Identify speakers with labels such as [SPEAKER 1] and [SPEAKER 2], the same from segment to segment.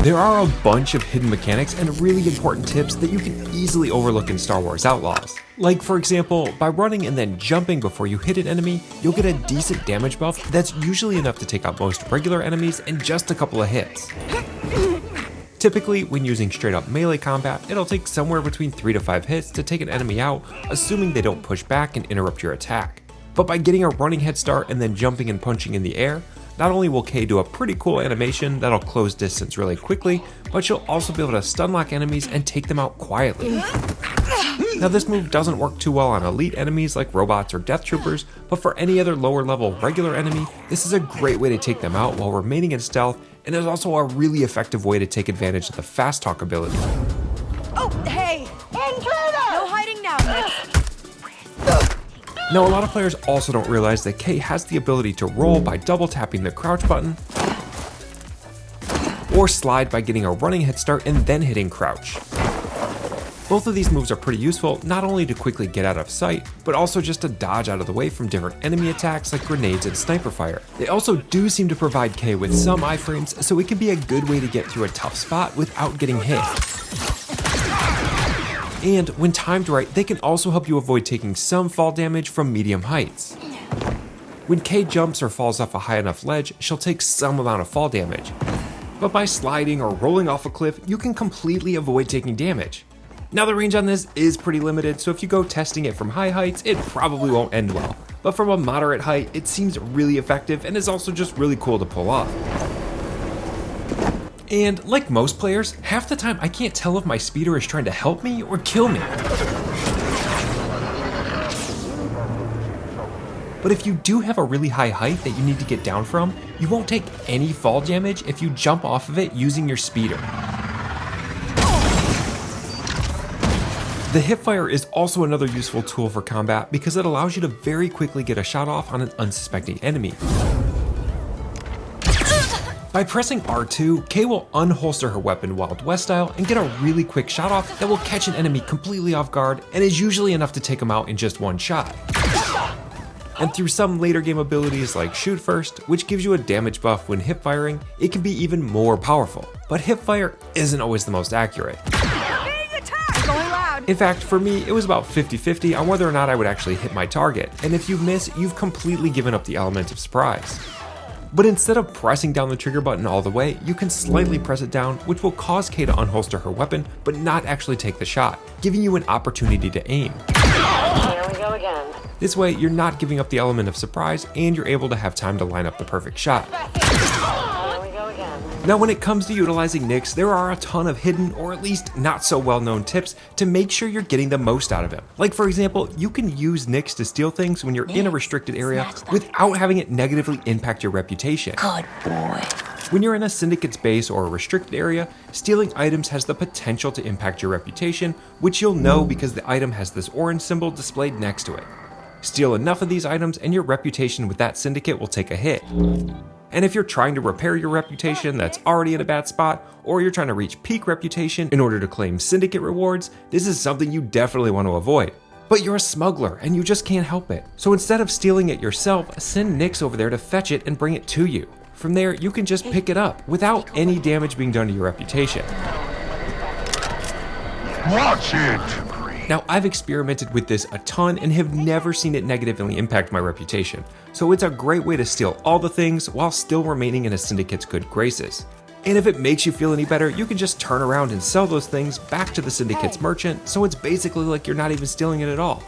[SPEAKER 1] There are a bunch of hidden mechanics and really important tips that you can easily overlook in Star Wars Outlaws. Like for example, by running and then jumping before you hit an enemy, you'll get a decent damage buff that's usually enough to take out most regular enemies in just a couple of hits. Typically, when using straight up melee combat, it'll take somewhere between 3 to 5 hits to take an enemy out, assuming they don't push back and interrupt your attack. But by getting a running head start and then jumping and punching in the air, not only will Kay do a pretty cool animation that'll close distance really quickly, but she'll also be able to stun lock enemies and take them out quietly. Now this move doesn't work too well on elite enemies like robots or death troopers, but for any other lower level regular enemy, this is a great way to take them out while remaining in stealth, and is also a really effective way to take advantage of the fast talk ability.
[SPEAKER 2] Oh, hey! Intruder! No hiding now, Nix.
[SPEAKER 1] Now a lot of players also don't realize that Kay has the ability to roll by double tapping the crouch button, or slide by getting a running head start and then hitting crouch. Both of these moves are pretty useful, not only to quickly get out of sight, but also just to dodge out of the way from different enemy attacks like grenades and sniper fire. They also do seem to provide Kay with some iframes, so it can be a good way to get through a tough spot without getting hit. And when timed right, they can also help you avoid taking some fall damage from medium heights. When Kay jumps or falls off a high enough ledge, she'll take some amount of fall damage. But by sliding or rolling off a cliff, you can completely avoid taking damage. Now the range on this is pretty limited, so if you go testing it from high heights, it probably won't end well. But from a moderate height, it seems really effective and is also just really cool to pull off. And like most players, half the time I can't tell if my speeder is trying to help me or kill me. But if you do have a really high height that you need to get down from, you won't take any fall damage if you jump off of it using your speeder. The hipfire is also another useful tool for combat because it allows you to very quickly get a shot off on an unsuspecting enemy. By pressing R2, Kay will unholster her weapon Wild West style and get a really quick shot off that will catch an enemy completely off guard and is usually enough to take them out in just one shot. And through some later game abilities like Shoot First, which gives you a damage buff when hip firing, it can be even more powerful. But hip fire isn't always the most accurate. In fact, for me, it was about 50-50 on whether or not I would actually hit my target, and if you miss, you've completely given up the element of surprise. But instead of pressing down the trigger button all the way, you can slightly press it down, which will cause Kay to unholster her weapon, but not actually take the shot, giving you an opportunity to aim.
[SPEAKER 3] Here we go again.
[SPEAKER 1] This way, you're not giving up the element of surprise, and you're able to have time to line up the perfect shot. Now when it comes to utilizing Nix, there are a ton of hidden or at least not so well known tips to make sure you're getting the most out of him. Like for example, you can use Nix to steal things when you're in a restricted area without having it negatively impact your reputation.
[SPEAKER 3] Good boy.
[SPEAKER 1] When you're in a syndicate's base or a restricted area, stealing items has the potential to impact your reputation, which you'll know because the item has this orange symbol displayed next to it. Steal enough of these items and your reputation with that syndicate will take a hit. And if you're trying to repair your reputation that's already in a bad spot, or you're trying to reach peak reputation in order to claim syndicate rewards, this is something you definitely want to avoid. But you're a smuggler and you just can't help it. So instead of stealing it yourself, send Nix over there to fetch it and bring it to you. From there, you can just pick it up without any damage being done to your reputation.
[SPEAKER 4] Watch it!
[SPEAKER 1] Now, I've experimented with this a ton and have never seen it negatively impact my reputation, so it's a great way to steal all the things while still remaining in a syndicate's good graces. And if it makes you feel any better, you can just turn around and sell those things back to the syndicate's merchant, so it's basically like you're not even stealing it at all.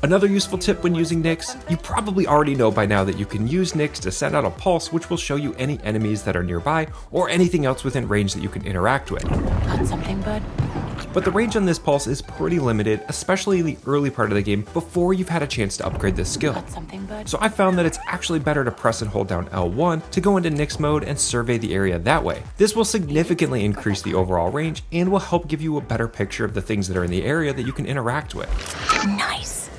[SPEAKER 1] Another useful tip when using Nix, you probably already know by now that you can use Nix to send out a pulse which will show you any enemies that are nearby or anything else within range that you can interact with.
[SPEAKER 3] Got something, bud?
[SPEAKER 1] But the range on this pulse is pretty limited, especially in the early part of the game before you've had a chance to upgrade this skill.
[SPEAKER 3] Got something, bud?
[SPEAKER 1] So I found that it's actually better to press and hold down L1 to go into Nix mode and survey the area that way. This will significantly increase the overall range and will help give you a better picture of the things that are in the area that you can interact with.
[SPEAKER 3] Nice.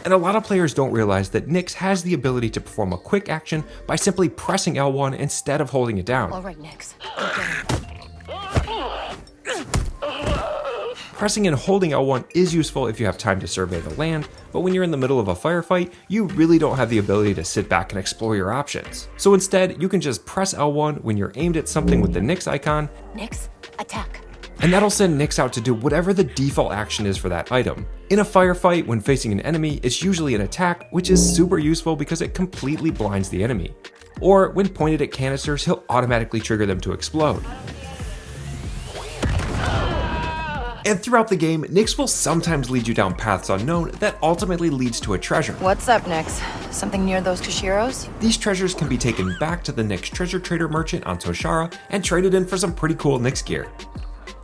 [SPEAKER 1] And a lot of players don't realize that Nix has the ability to perform a quick action by simply pressing L1 instead of holding it down.
[SPEAKER 3] All right, Nix.
[SPEAKER 1] Pressing and holding L1 is useful if you have time to survey the land, but when you're in the middle of a firefight, you really don't have the ability to sit back and explore your options. So instead, you can just press L1 when you're aimed at something with the Nix icon,
[SPEAKER 3] Nix, attack.
[SPEAKER 1] and that'll send Nix out to do whatever the default action is for that item. In a firefight, when facing an enemy, it's usually an attack, which is super useful because it completely blinds the enemy. Or when pointed at canisters, he'll automatically trigger them to explode. And throughout the game, Nix will sometimes lead you down paths unknown that ultimately leads to a treasure.
[SPEAKER 2] What's up, Nix? Something near those Kashiros?
[SPEAKER 1] These treasures can be taken back to the Nix Treasure Trader merchant on Toshara and traded in for some pretty cool Nix gear.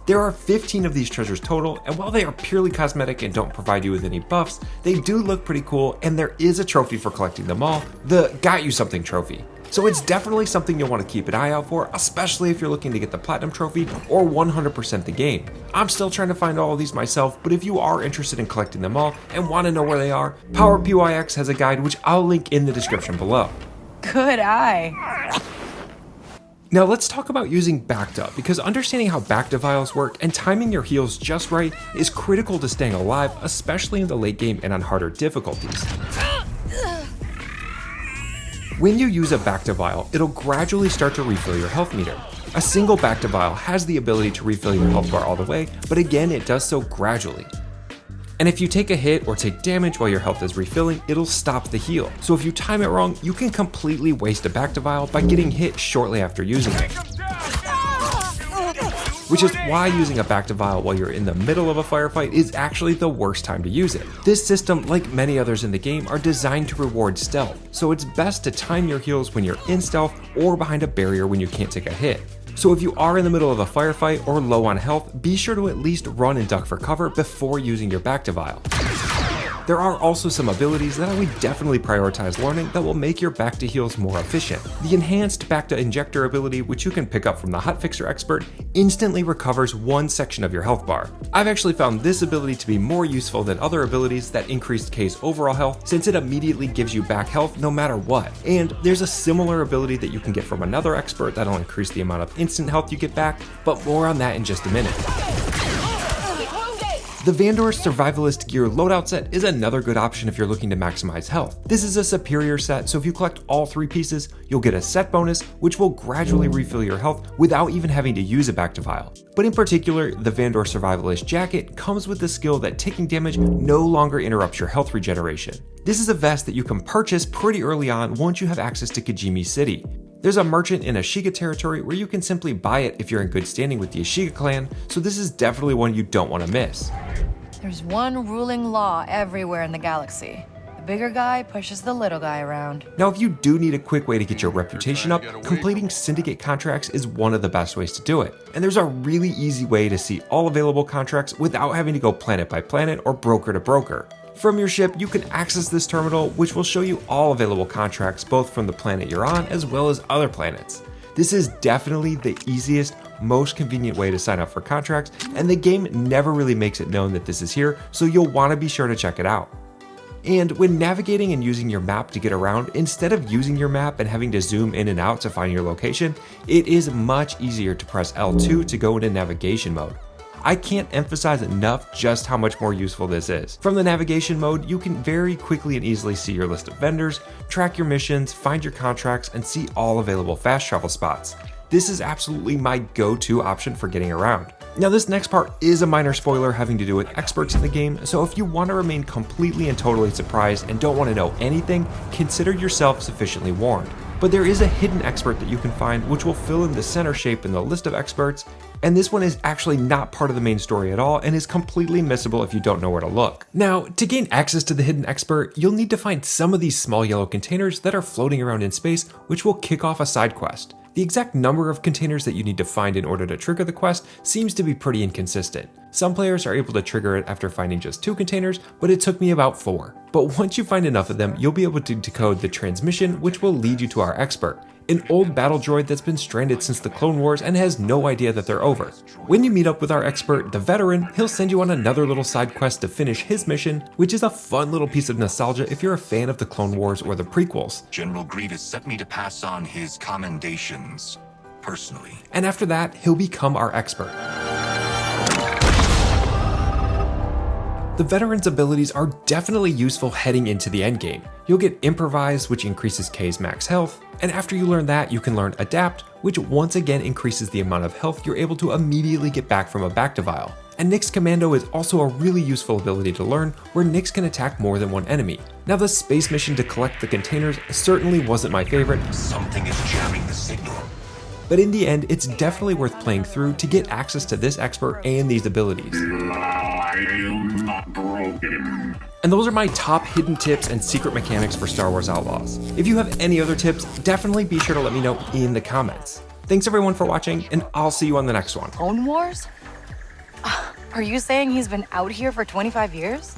[SPEAKER 1] There are 15 of these treasures total, and while they are purely cosmetic and don't provide you with any buffs, they do look pretty cool, and there is a trophy for collecting them all, the Got You Something trophy. So it's definitely something you'll want to keep an eye out for, especially if you're looking to get the Platinum trophy or 100% the game. I'm still trying to find all of these myself, but if you are interested in collecting them all and want to know where they are, PowerPYX has a guide which I'll link in the description below.
[SPEAKER 2] Good eye.
[SPEAKER 1] Now let's talk about using Bacta, because understanding how Bacta vials work and timing your heals just right is critical to staying alive, especially in the late game and on harder difficulties. When you use a Bacta vial, it'll gradually start to refill your health meter. A single Bacta vial has the ability to refill your health bar all the way, but again, it does so gradually. And if you take a hit or take damage while your health is refilling, it'll stop the heal. So if you time it wrong, you can completely waste a Bacta vial by getting hit shortly after using it. Which is why using a Bacta vial while you're in the middle of a firefight is actually the worst time to use it. This system, like many others in the game, are designed to reward stealth, so it's best to time your heals when you're in stealth or behind a barrier when you can't take a hit. So if you are in the middle of a firefight or low on health, be sure to at least run and duck for cover before using your Bacta vial. There are also some abilities that I would definitely prioritize learning that will make your Bacta heals more efficient. The enhanced Bacta injector ability, which you can pick up from the Hotfixer expert, instantly recovers one section of your health bar. I've actually found this ability to be more useful than other abilities that increased K's overall health, since it immediately gives you back health no matter what. And there's a similar ability that you can get from another expert that'll increase the amount of instant health you get back, but more on that in just a minute. The Vandor Survivalist Gear Loadout Set is another good option if you're looking to maximize health. This is a superior set, so if you collect all 3 pieces, you'll get a set bonus, which will gradually refill your health without even having to use a Bacta vial. But in particular, the Vandor Survivalist Jacket comes with the skill that taking damage no longer interrupts your health regeneration. This is a vest that you can purchase pretty early on once you have access to Kajimi City. There's a merchant in Ashiga territory where you can simply buy it if you're in good standing with the Ashiga clan, so this is definitely one you don't want to miss.
[SPEAKER 2] There's one ruling law everywhere in the galaxy. The bigger guy pushes the little guy around.
[SPEAKER 1] Now, if you do need a quick way to get your reputation up, completing syndicate contracts is one of the best ways to do it. And there's a really easy way to see all available contracts without having to go planet by planet or broker to broker. From your ship, you can access this terminal, which will show you all available contracts, both from the planet you're on as well as other planets. This is definitely the easiest, most convenient way to sign up for contracts, and the game never really makes it known that this is here, so you'll want to be sure to check it out. And when navigating and using your map to get around, instead of using your map and having to zoom in and out to find your location, it is much easier to press L2 to go into navigation mode. I can't emphasize enough just how much more useful this is. From the navigation mode, you can very quickly and easily see your list of vendors, track your missions, find your contracts, and see all available fast travel spots. This is absolutely my go-to option for getting around. Now, this next part is a minor spoiler having to do with experts in the game, so if you want to remain completely and totally surprised and don't want to know anything, consider yourself sufficiently warned. But there is a hidden expert that you can find which will fill in the center shape in the list of experts, and this one is actually not part of the main story at all and is completely missable if you don't know where to look. Now, to gain access to the hidden expert, you'll need to find some of these small yellow containers that are floating around in space, which will kick off a side quest. The exact number of containers that you need to find in order to trigger the quest seems to be pretty inconsistent. Some players are able to trigger it after finding just 2 containers, but it took me about 4. But once you find enough of them, you'll be able to decode the transmission, which will lead you to our expert, an old battle droid that's been stranded since the Clone Wars and has no idea that they're over. When you meet up with our expert, the veteran, he'll send you on another little side quest to finish his mission, which is a fun little piece of nostalgia if you're a fan of the Clone Wars or the prequels.
[SPEAKER 4] General Grievous sent me to pass on his commendations, personally.
[SPEAKER 1] And after that, he'll become our expert. The veteran's abilities are definitely useful heading into the endgame. You'll get Improvise, which increases K's max health, and after you learn that, you can learn Adapt, which once again increases the amount of health you're able to immediately get back from a Bacta vial. And Nix Commando is also a really useful ability to learn, where Nix can attack more than one enemy. Now, the space mission to collect the containers certainly wasn't my favorite,
[SPEAKER 4] Something is jamming the signal.
[SPEAKER 1] but in the end, it's definitely worth playing through to get access to this expert and these abilities.
[SPEAKER 5] I am not broken.
[SPEAKER 1] And those are my top hidden tips and secret mechanics for Star Wars Outlaws. If you have any other tips, definitely be sure to let me know in the comments. Thanks everyone for watching, and I'll see you on the next one.
[SPEAKER 2] Clone Wars? Are you saying he's been out here for 25 years?